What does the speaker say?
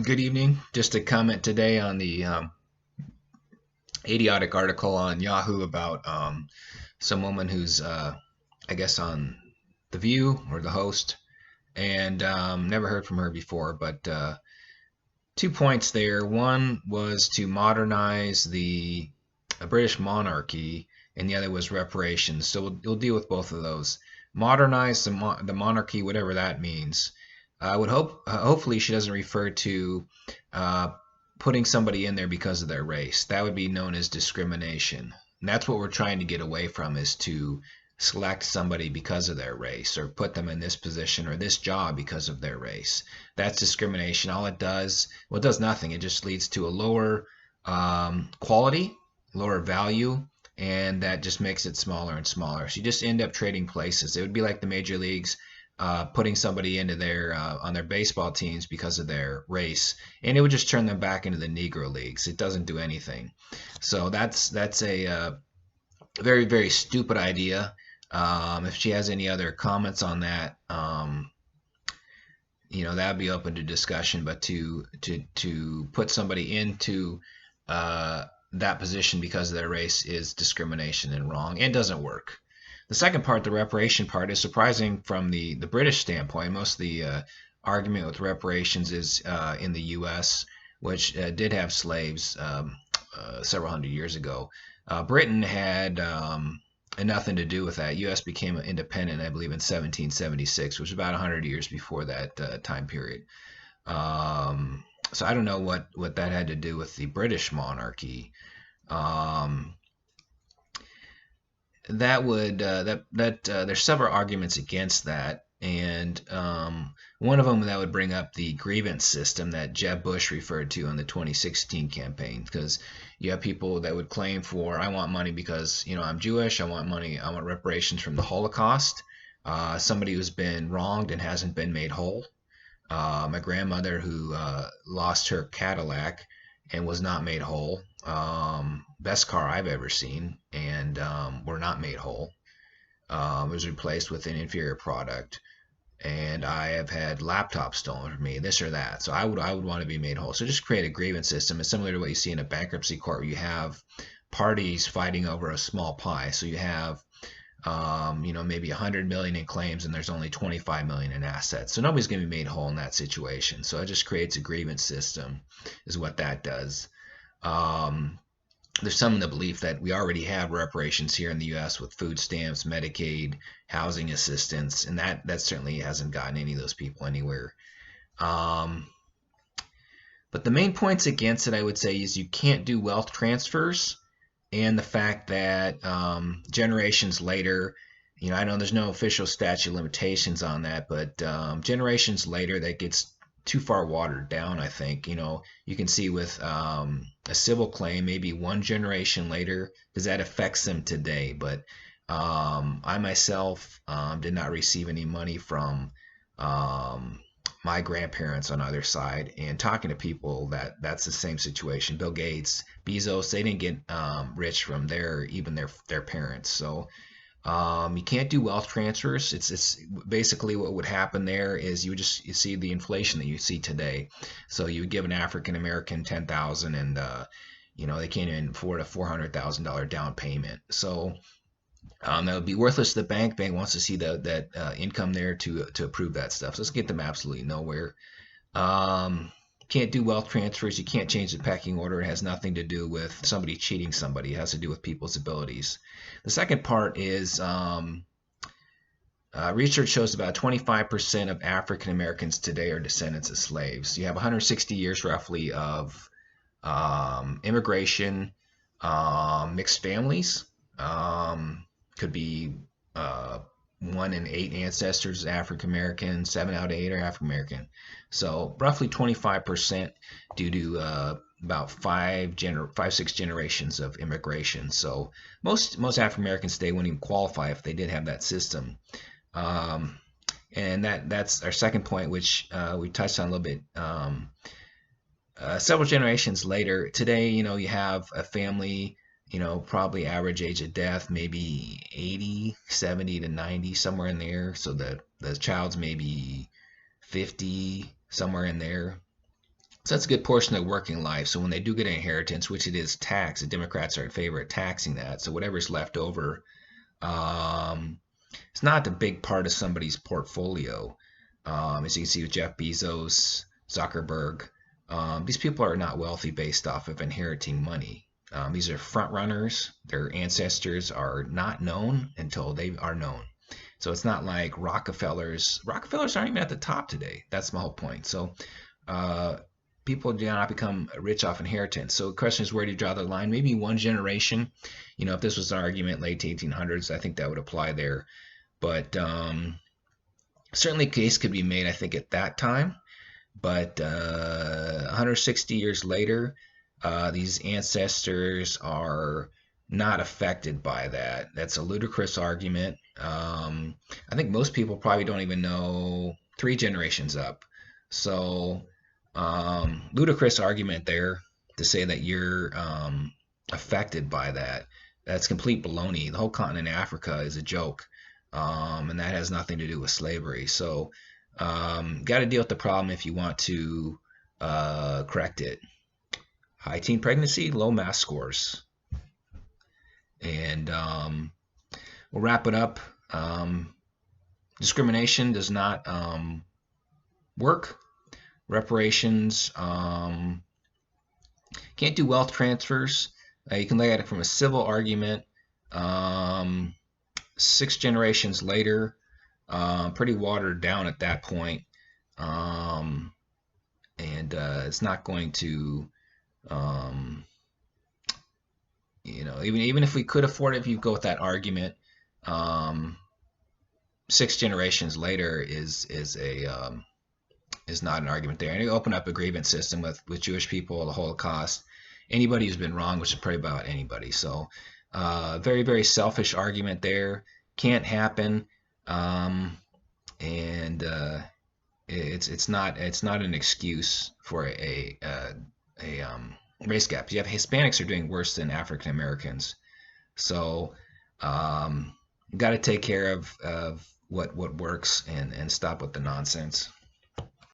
Good evening. Just a comment today on the idiotic article on Yahoo about some woman who's, I guess, on The View or the host, and never heard from her before. But 2 points there. One was to modernize the British monarchy, and the other was reparations. So we'll deal with both of those. Modernize the monarchy, whatever that means. I would hopefully she doesn't refer to uh, putting somebody in there because of their race. That would be known as discrimination. And that's what we're trying to get away from, is to select somebody because of their race or put them in this position or this job because of their race. That's discrimination. All it does, well, it does nothing. It just leads to a lower quality, lower value, and that just makes it smaller and smaller. So you just end up trading places. It would be like the major leagues putting somebody into their on their baseball teams because of their race, and it would just turn them back into the Negro leagues. It doesn't do anything. So that's a very very stupid idea. If she has any other comments on that, that'd be open to discussion. But to put somebody into that position because of their race is discrimination and wrong and doesn't work. The second part, the reparation part, is surprising from the British standpoint. Most of the argument with reparations is in the U.S., which did have slaves several hundred years ago. Britain had nothing to do with that. U.S. became independent, I believe, in 1776, which was about 100 years before that time period. So I don't know what that had to do with the British monarchy. Um, that would that there's several arguments against that, and one of them that would bring up the grievance system that Jeb Bush referred to in the 2016 campaign, because you have people that would claim for, I want money because I'm Jewish, I want money, I want reparations from the Holocaust, somebody who's been wronged and hasn't been made whole. My grandmother who lost her Cadillac and was not made whole. Best car I've ever seen, and were not made whole. It was replaced with an inferior product. And I have had laptops stolen from me, this or that. So I would want to be made whole. So just create a grievance system. It's similar to what you see in a bankruptcy court, where you have parties fighting over a small pie. So you have maybe 100 million in claims and there's only 25 million in assets. So nobody's going to be made whole in that situation. So it just creates a grievance system, is what that does. Um, there's some in the belief that we already have reparations here in the U.S. with food stamps, Medicaid, housing assistance, and that certainly hasn't gotten any of those people anywhere. Um, but the main points against it, I would say, is you can't do wealth transfers, and the fact that generations later, I know there's no official statute of limitations on that, but generations later, that gets too far watered down, I think. You can see with a civil claim, maybe one generation later, because that affects them today. But I myself did not receive any money from um, my grandparents on either side, and talking to people that's the same situation. Bill Gates, Bezos, they didn't get rich from their parents. So you can't do wealth transfers. It's basically what would happen there is you see the inflation that you see today. So you would give an African American 10,000, and they can't even afford a $400,000 down payment. So that would be worthless to the bank. Bank wants to see that income there to approve that stuff. So let's get them absolutely nowhere. Um, can't do wealth transfers. You can't change the pecking order. It has nothing to do with somebody cheating somebody. It has to do with people's abilities. The second part is research shows about 25% of African Americans today are descendants of slaves. You have 160 years roughly of immigration, mixed families. Could be 1 in 8 ancestors African American, 7 out of 8 are African American. So roughly 25% due to about 6 generations of immigration. So most African Americans today wouldn't even qualify if they did have that system. Um, and that's our second point, which we touched on a little bit. Several generations later, today, you have a family, probably average age of death, maybe 80, 70 to 90, somewhere in there. So the child's maybe 50, somewhere in there. So that's a good portion of working life. So when they do get an inheritance, which it is taxed, the Democrats are in favor of taxing that. So whatever's left over, um, it's not a big part of somebody's portfolio. As you can see with Jeff Bezos, Zuckerberg, these people are not wealthy based off of inheriting money. These are front runners. Their ancestors are not known until they are known. So it's not like Rockefellers. Rockefellers aren't even at the top today. That's my whole point. So uh, people do not become rich off inheritance. So the question is, where do you draw the line? Maybe one generation. If this was an argument late 1800s, I think that would apply there. But certainly, a case could be made, I think, at that time. But 160 years later, these ancestors are not affected by that. That's a ludicrous argument. I think most people probably don't even know 3 generations up. So, ludicrous argument there to say that you're affected by that. That's complete baloney. The whole continent of Africa is a joke, and that has nothing to do with slavery. So, got to deal with the problem if you want to correct it. High teen pregnancy, low mass scores. And we'll wrap it up. Discrimination does not work. Reparations can't do wealth transfers. You can look at it from a civil argument. 6 generations later, pretty watered down at that point. And it's not going to, even if we could afford it, if you go with that argument, 6 generations later is not an argument there. And you open up a grievance system with Jewish people, the Holocaust, anybody who's been wrong, which is probably about anybody. So very, very selfish argument there. Can't happen. And it's not an excuse for a race gap. You have Hispanics are doing worse than African Americans. So got to take care of what works and stop with the nonsense.